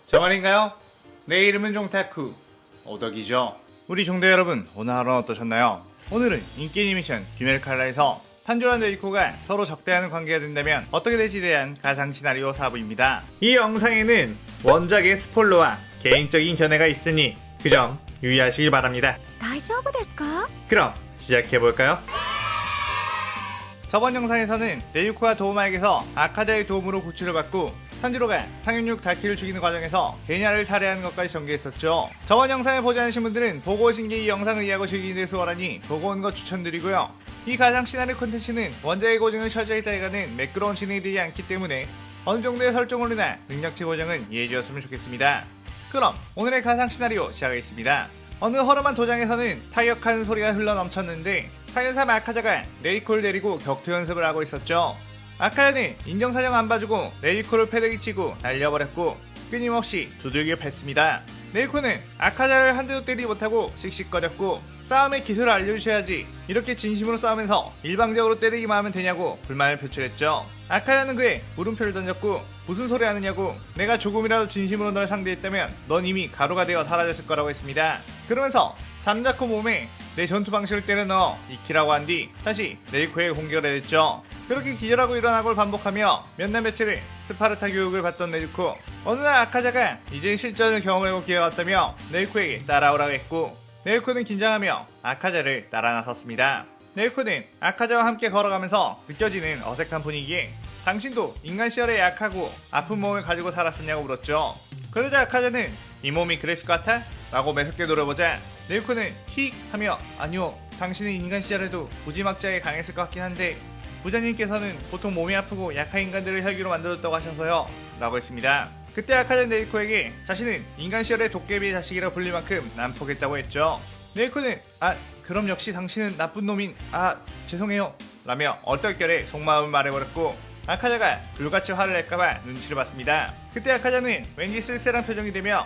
정말인가요? 내 이름은 종타쿠 오덕이죠. 우리 종대 여러분, 오늘 하루는 어떠셨나요? 오늘은 인기 애니메이션 귀멸칼라에서 탄조와 네이코가 서로 적대하는 관계가 된다면 어떻게 될지에 대한 가상 시나리오 4부입니다. 이 영상에는 원작의 스포일러와 개인적인 견해가 있으니 그 점 유의하시길 바랍니다. 大丈夫ですか? 그럼 시작해볼까요? 저번 영상에서는 네유코가 도우마에게서 아카자의 도움으로 구출을 받고 탄지로가 상윤육 다키를 죽이는 과정에서 게냐를 살해하는 것까지 전개했었죠. 저번 영상을 보지 않으신 분들은 보고 오신 게 이 영상을 이해하고 즐기는 데 수월하니 보고 온 거 추천드리고요. 이 가상 시나리오 콘텐츠는 원작의 고증을 철저히 따라가는 매끄러운 진행이 되지 않기 때문에 어느 정도의 설정으로나 능력치 보정은 이해해 주었으면 좋겠습니다. 그럼 오늘의 가상 시나리오 시작하겠습니다. 어느 허름한 도장에서는 타격하는 소리가 흘러넘쳤는데 사연삼 아카자가 네이코를 데리고 격투 연습을 하고 있었죠. 아카자는 인정사정 안 봐주고 네이코를 패대기 치고 날려버렸고 끊임없이 두들겨 팼습니다. 네이코는 아카자를 한 대도 때리지 못하고 씩씩거렸고 싸움의 기술을 알려주셔야지 이렇게 진심으로 싸우면서 일방적으로 때리기만 하면 되냐고 불만을 표출했죠. 아카자는 그에 물음표를 던졌고 무슨 소리 하느냐고, 내가 조금이라도 진심으로 널 상대했다면 넌 이미 가루가 되어 사라졌을 거라고 했습니다. 그러면서 잠자코 몸에 내 전투 방식을 때려 넣어 익히라고 한 뒤 다시 네이코에 공격을 해댔죠. 그렇게 기절하고 일어나고를 반복하며 몇 날 며칠을 스파르타 교육을 받던 네이코. 어느 날 아카자가 이제 실전을 경험해볼 기회가 왔다며 네이코에게 따라오라고 했고 네이코는 긴장하며 아카자를 따라 나섰습니다. 네이코는 아카자와 함께 걸어가면서 느껴지는 어색한 분위기에 당신도 인간 시절에 약하고 아픈 몸을 가지고 살았었냐고 물었죠. 그러자 아카자는 이 몸이 그랬을 것 같아? 라고 매섭게 물어보자 네이코는 히 하며 아니요, 당신은 인간 시절에도 무지막지하게 강했을 것 같긴 한데 부자님께서는 보통 몸이 아프고 약한 인간들을 혈기로 만들었다고 하셔서요 라고 했습니다. 그때 아카자는 네이코에게 자신은 인간 시절의 도깨비의 자식이라 불릴 만큼 난폭했다고 했죠. 네이코는 그럼 역시 당신은 나쁜 놈인 죄송해요 라며 얼떨결에 속마음을 말해버렸고 아카자가 불같이 화를 낼까봐 눈치를 봤습니다. 그때 아카자는 왠지 쓸쓸한 표정이 되며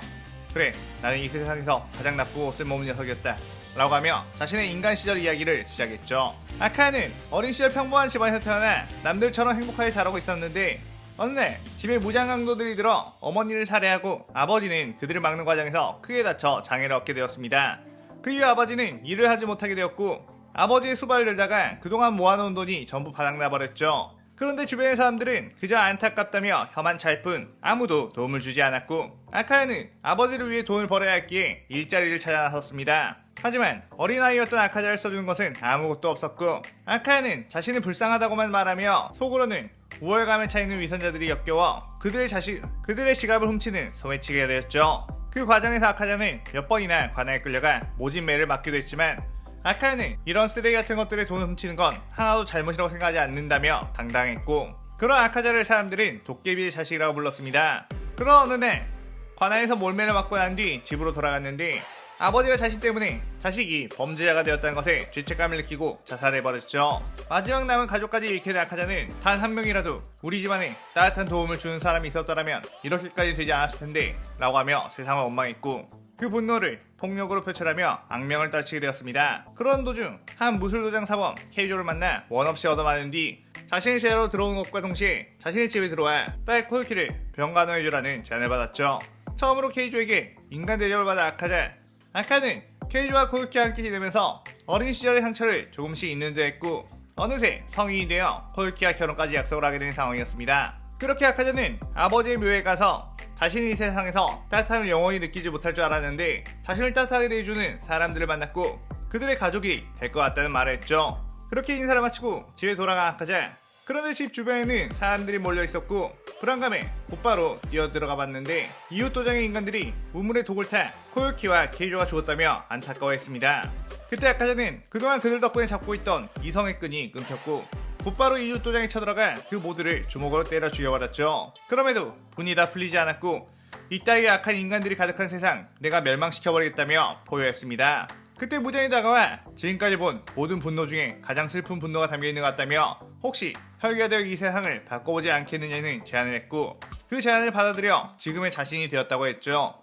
그래, 나는 이 세상에서 가장 나쁘고 쓸모없는 녀석이었다 라고 하며 자신의 인간 시절 이야기를 시작했죠. 아카야는 어린 시절 평범한 집안에서 태어나 남들처럼 행복하게 자라고 있었는데 어느 날 집에 무장강도들이 들어 어머니를 살해하고 아버지는 그들을 막는 과정에서 크게 다쳐 장애를 얻게 되었습니다. 그 이후 아버지는 일을 하지 못하게 되었고 아버지의 수발을 들다가 그동안 모아놓은 돈이 전부 바닥나버렸죠. 그런데 주변의 사람들은 그저 안타깝다며 혀만 찰 뿐 아무도 도움을 주지 않았고 아카야는 아버지를 위해 돈을 벌어야 했기에 일자리를 찾아 나섰습니다. 하지만 어린아이였던 아카자를 써주는 것은 아무것도 없었고 아카야는 자신이 불쌍하다고만 말하며 속으로는 우월감에 차이는 위선자들이 역겨워 그들의 지갑을 훔치는 소매치기가 되었죠. 그 과정에서 아카자는 몇 번이나 관아에 끌려가 모진매를 맞기도 했지만 아카야는 이런 쓰레기 같은 것들의 돈을 훔치는 건 하나도 잘못이라고 생각하지 않는다며 당당했고 그런 아카자를 사람들은 도깨비의 자식이라고 불렀습니다. 그러나 어느 날 관아에서 몰매를 맞고 난 뒤 집으로 돌아갔는데 아버지가 자신 때문에 자식이 범죄자가 되었다는 것에 죄책감을 느끼고 자살해버렸죠. 마지막 남은 가족까지 잃게 된 아카자는 단 한 명이라도 우리 집안에 따뜻한 도움을 주는 사람이 있었더라면 이렇게까지 되지 않았을 텐데 라고 하며 세상을 원망했고 그 분노를 폭력으로 표출하며 악명을 떨치게 되었습니다. 그런 도중 한 무술도장 사범 케이조를 만나 원없이 얻어맞은 뒤 자신의 제자로 들어온 것과 동시에 자신의 집에 들어와 딸 코요키를 병간호해주라는 제안을 받았죠. 처음으로 케이조에게 인간 대접을 받은 아카는 케이조와 코요키와 함께 지내면서 어린 시절의 상처를 조금씩 잊는 듯 했고 어느새 성인이 되어 코요키와 결혼까지 약속을 하게 된 상황이었습니다. 그렇게 아카자는 아버지의 묘에 가서 자신이 이 세상에서 따뜻함을 영원히 느끼지 못할 줄 알았는데 자신을 따뜻하게 대해주는 사람들을 만났고 그들의 가족이 될 것 같다는 말을 했죠. 그렇게 인사를 마치고 집에 돌아간 아카자. 그런데 집 주변에는 사람들이 몰려 있었고 불안감에 곧바로 뛰어들어가 봤는데 이웃 도장의 인간들이 우물에 독을 타 코요키와 케이조가 죽었다며 안타까워했습니다. 그때 아카자는 그동안 그들 덕분에 잡고 있던 이성의 끈이 끊겼고 곧바로 이웃 도장에 쳐들어가 그 모두를 주먹으로 때려 죽여버렸죠. 그럼에도 분이 다 풀리지 않았고 이따위 악한 인간들이 가득한 세상 내가 멸망시켜버리겠다며 포효했습니다. 그때 무장이 다가와 지금까지 본 모든 분노 중에 가장 슬픈 분노가 담겨있는 것 같다며 혹시 혈기가 되어 이 세상을 바꿔보지 않겠느냐는 제안을 했고 그 제안을 받아들여 지금의 자신이 되었다고 했죠.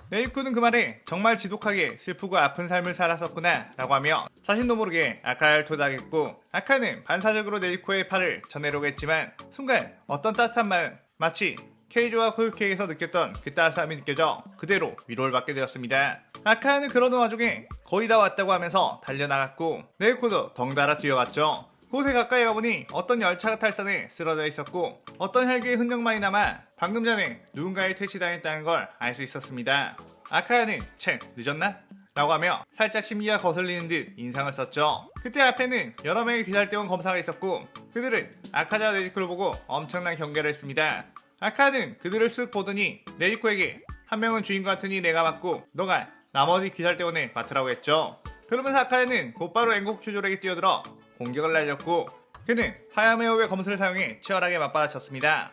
네이코는 그 말에 정말 지독하게 슬프고 아픈 삶을 살았었구나 라고 하며 자신도 모르게 아카야를 토닥였고 아카는 반사적으로 네이코의 팔을 전해려고 했지만 순간 어떤 따뜻한 마음, 마치 케이조와 코유키에게서 느꼈던 그 따스함이 느껴져 그대로 위로를 받게 되었습니다. 아카야는 그러는 와중에 거의 다 왔다고 하면서 달려나갔고 네이코도 덩달아 뛰어갔죠. 곳에 가까이 가보니 어떤 열차가 탈선해 쓰러져 있었고 어떤 혈기의 흔적만이 남아 방금 전에 누군가에 퇴치당했다는 걸 알 수 있었습니다. 아카야는 채 늦었나? 라고 하며 살짝 심기가 거슬리는 듯 인상을 썼죠. 그때 앞에는 여러 명의 귀살대원 검사가 있었고 그들은 아카자와 네지코를 보고 엄청난 경계를 했습니다. 아카야는 그들을 쓱 보더니 네지코에게 한 명은 주인공 같으니 내가 맡고 너가 나머지 귀살대원을 맡으라고 했죠. 그러면서 아카야는 곧바로 앵곡 큐졸에게 뛰어들어 공격을 날렸고 그는 하야메오의 검술을 사용해 치열하게 맞받아쳤습니다.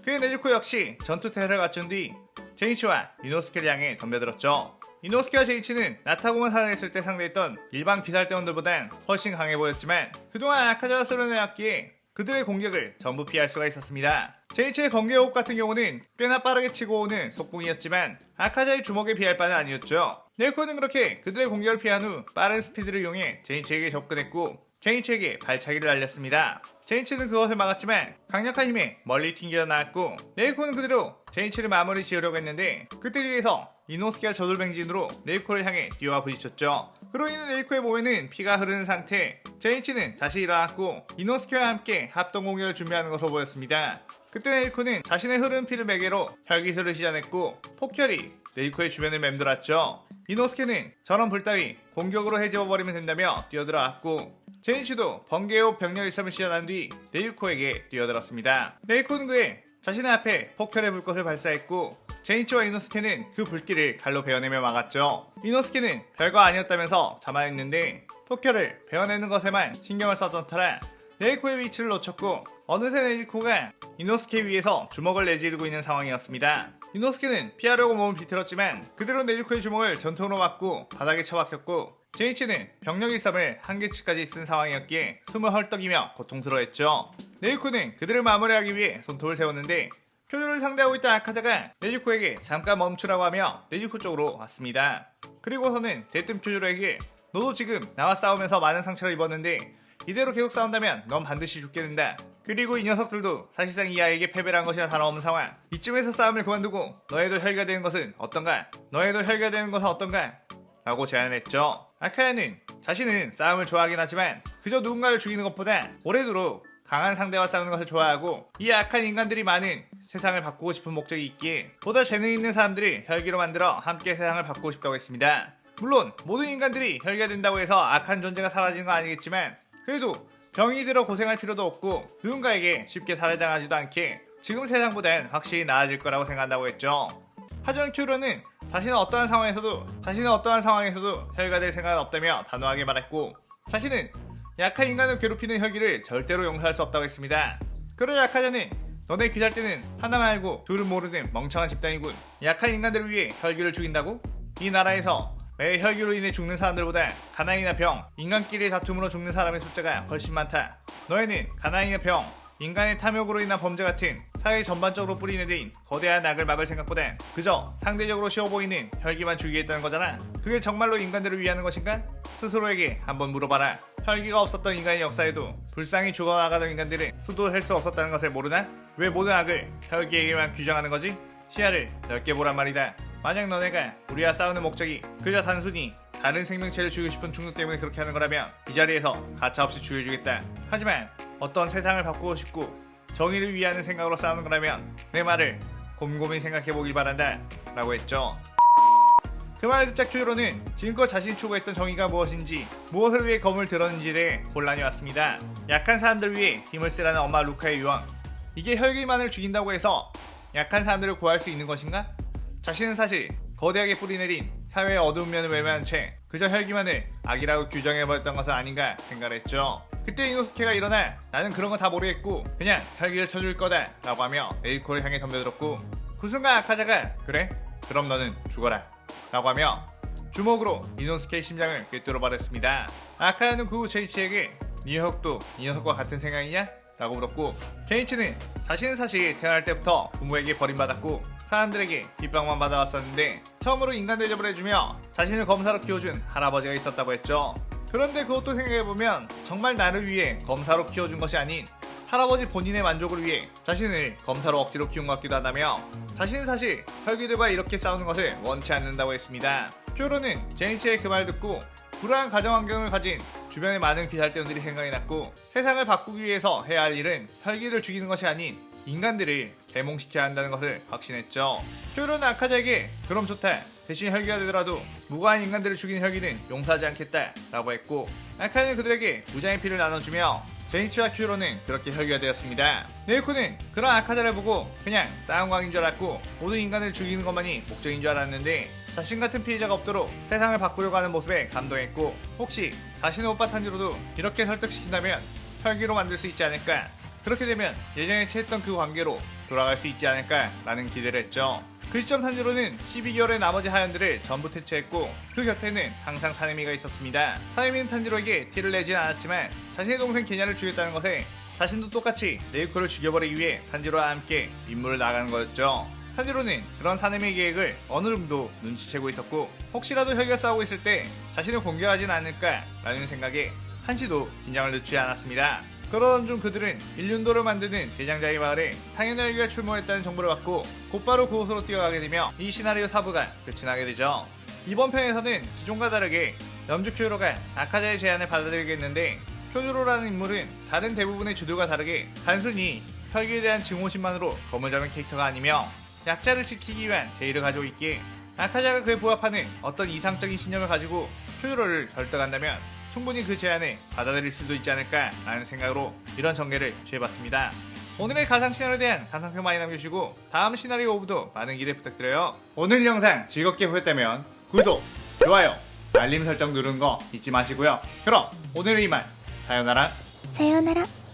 그의 네지코 역시 전투 태세를 갖춘 뒤 제이치와 이노스케를 향해 덤벼들었죠. 이노스케와 제이치는 나타공을 살아냈을 때 상대했던 일반 귀살대원들보단 훨씬 강해 보였지만 그동안 아카자와 소련해왔기에 그들의 공격을 전부 피할 수가 있었습니다. 제이치의 번개호흡 같은 경우는 꽤나 빠르게 치고 오는 속공이었지만 아카자의 주먹에 비할 바는 아니었죠. 네코는 그렇게 그들의 공격을 피한 후 빠른 스피드를 이용해 제이치에게 접근했고 제이치에게 발차기를 날렸습니다. 제이치는 그것을 막았지만 강력한 힘에 멀리 튕겨 나왔고 네이코는 그대로 제이치를 마무리 지으려고 했는데 그때 뒤에서 이노스케가 저돌뱅진으로 네이코를 향해 뛰어와 부딪혔죠. 그로 인해 네이코의 몸에는 피가 흐르는 상태 제이치는 다시 일어났고 이노스케와 함께 합동 공격을 준비하는 것으로 보였습니다. 그때 네이코는 자신의 흐르는 피를 매개로 혈기술을 시전했고 폭혈이 네이코의 주변을 맴돌았죠. 이노스케는 저런 불 따위 공격으로 해집어버리면 된다며 뛰어들어왔고 제이치도 번개호 병력 일섬을 시전한 뒤 네이코에게 뛰어들었습니다. 네이코는 그의 자신의 앞에 폭혈의 불꽃을 발사했고 제이치와 이노스케는 그 불길을 칼로 베어내며 막았죠. 이노스케는 별거 아니었다면서 자만했는데 폭혈을 베어내는 것에만 신경을 썼던 터라 네이코의 위치를 놓쳤고 어느새 네이코가 이노스케 위에서 주먹을 내지르고 있는 상황이었습니다. 이노스케는 피하려고 몸을 비틀었지만 그대로 네이코의 주먹을 전통으로 맞고 바닥에 처박혔고 제이치는 병력 일섬을 한계치까지 쓴 상황이었기에 숨을 헐떡이며 고통스러워했죠. 네이코는 그들을 마무리하기 위해 손톱을 세웠는데 표류를 상대하고 있던 아카자가 네지코에게 잠깐 멈추라고 하며 네지코 쪽으로 왔습니다. 그리고서는 대뜸 표류에게 너도 지금 나와 싸우면서 많은 상처를 입었는데 이대로 계속 싸운다면 넌 반드시 죽게 된다. 그리고 이 녀석들도 사실상 이 아이에게 패배를 한 것이나 다름없는 상황. 이쯤에서 싸움을 그만두고 너희도 혈기가 되는 것은 어떤가? 너희도 혈기가 되는 것은 어떤가? 라고 제안했죠. 아카야는 자신은 싸움을 좋아하긴 하지만 그저 누군가를 죽이는 것보다 오래도록 강한 상대와 싸우는 것을 좋아하고 이 악한 인간들이 많은 세상을 바꾸고 싶은 목적이 있기에 보다 재능 있는 사람들이 혈기로 만들어 함께 세상을 바꾸고 싶다고 했습니다. 물론 모든 인간들이 혈기가 된다고 해서 악한 존재가 사라지는 건 아니겠지만 그래도 병이 들어 고생할 필요도 없고 누군가에게 쉽게 살해당하지도 않게 지금 세상보단 확실히 나아질 거라고 생각한다고 했죠. 하지만 큐로는 자신은 어떠한 상황에서도 혈기가 될 생각은 없다며 단호하게 말했고 자신은 약한 인간을 괴롭히는 혈기를 절대로 용서할 수 없다고 했습니다. 그러자 아카자는 너네 귀살대는 하나 말고 둘은 모르는 멍청한 집단이군. 약한 인간들을 위해 혈기를 죽인다고? 이 나라에서 매 혈기로 인해 죽는 사람들보다 가난이나 병, 인간끼리의 다툼으로 죽는 사람의 숫자가 훨씬 많다. 너희는 가난이나 병, 인간의 탐욕으로 인한 범죄 같은 사회 전반적으로 뿌리내린 거대한 악을 막을 생각보다 그저 상대적으로 쉬워 보이는 혈기만 죽이겠다는 거잖아. 그게 정말로 인간들을 위하는 것인가? 스스로에게 한번 물어봐라. 혈기가 없었던 인간의 역사에도 불쌍히 죽어나가던 인간들은 수도 셀 수 없었다는 것을 모르나? 왜 모든 악을 혈기에게만 규정하는 거지? 시야를 넓게 보란 말이다. 만약 너네가 우리와 싸우는 목적이 그저 단순히 다른 생명체를 죽이고 싶은 충동 때문에 그렇게 하는 거라면 이 자리에서 가차없이 죽여주겠다. 하지만 어떤 세상을 바꾸고 싶고 정의를 위하는 생각으로 싸우는 거라면 내 말을 곰곰이 생각해보길 바란다 라고 했죠. 그 말을 듣자 큐로는 지금껏 자신이 추구했던 정의가 무엇인지 무엇을 위해 검을 들었는지에 대해 혼란이 왔습니다. 약한 사람들 위해 힘을 쓰라는 엄마 루카의 유언, 이게 혈기만을 죽인다고 해서 약한 사람들을 구할 수 있는 것인가? 자신은 사실 거대하게 뿌리내린 사회의 어두운 면을 외면한 채 그저 혈기만을 악이라고 규정해버렸던 것은 아닌가 생각을 했죠. 그때 이노스케가 일어나 나는 그런 거 다 모르겠고 그냥 혈기를 쳐줄 거다 라고 하며 에이코를 향해 덤벼들었고 그 순간 아카자가 그래? 그럼 너는 죽어라 라고 하며 주먹으로 이노스케의 심장을 꿰뚫어 버렸습니다. 아카야는 그 후 제이치에게 이 녀석도 이 녀석과 같은 생각이냐? 라고 물었고 제이치는 자신은 사실 태어날 때부터 부모에게 버림받았고 사람들에게 핍박만 받아왔었는데 처음으로 인간 대접을 해주며 자신을 검사로 키워준 할아버지가 있었다고 했죠. 그런데 그것도 생각해보면 정말 나를 위해 검사로 키워준 것이 아닌 할아버지 본인의 만족을 위해 자신을 검사로 억지로 키운 것 같기도 하다며 자신은 사실 혈기들과 이렇게 싸우는 것을 원치 않는다고 했습니다. 퓨로는 제니치의 그 말 듣고 불우한 가정 환경을 가진 주변의 많은 귀살대원들이 생각이 났고 세상을 바꾸기 위해서 해야 할 일은 혈기를 죽이는 것이 아닌 인간들을 대몽시켜야 한다는 것을 확신했죠. 퓨로는 아카자에게 그럼 좋다. 대신 혈기가 되더라도 무고한 인간들을 죽인 혈기는 용서하지 않겠다 라고 했고 아카자는 그들에게 무장의 피를 나눠주며 제니치와 큐로는 그렇게 혈기가 되었습니다. 네이코는 그런 아카자를 보고 그냥 싸움광인 줄 알았고 모든 인간을 죽이는 것만이 목적인 줄 알았는데 자신 같은 피해자가 없도록 세상을 바꾸려고 하는 모습에 감동했고 혹시 자신의 오빠 탄지로도 이렇게 설득시킨다면 혈기로 만들 수 있지 않을까, 그렇게 되면 예전에 취했던 그 관계로 돌아갈 수 있지 않을까 라는 기대를 했죠. 그 시점 탄지로는 12개월의 나머지 하연들을 전부 퇴치했고 그 곁에는 항상 사네미가 있었습니다. 사네미는 탄지로에게 티를 내진 않았지만 자신의 동생 게냐를 죽였다는 것에 자신도 똑같이 네이코를 죽여버리기 위해 탄지로와 함께 임무를 나가는 거였죠. 탄지로는 그런 사네미의 계획을 어느 정도 눈치채고 있었고 혹시라도 혈기가 싸우고 있을 때 자신을 공격하진 않을까 라는 생각에 한시도 긴장을 늦추지 않았습니다. 그러던 중 그들은 일륜도를 만드는 대장자의 마을에 상현혈기가 출몰했다는 정보를 받고 곧바로 그곳으로 뛰어가게 되며 이 시나리오 4부가 끝이 나게 되죠. 이번 편에서는 기존과 다르게 염주 큐로가 아카자의 제안을 받아들이겠는데 쿄조로라는 인물은 다른 대부분의 주들과 다르게 단순히 혈기에 대한 증오심만으로 검을 잡은 캐릭터가 아니며 약자를 지키기 위한 대의를 가지고 있기에 아카자가 그에 부합하는 어떤 이상적인 신념을 가지고 쿄조로를 결정한다면 충분히 그 제안을 받아들일 수도 있지 않을까 라는 생각으로 이런 전개를 취해봤습니다. 오늘의 가상 시나리오에 대한 감상평 많이 남겨주시고 다음 시나리오 5부도 많은 기대 부탁드려요. 오늘 영상 즐겁게 보셨다면 구독, 좋아요, 알림 설정 누르는 거 잊지 마시고요. 그럼 오늘은 이만 사요나라.さようなら。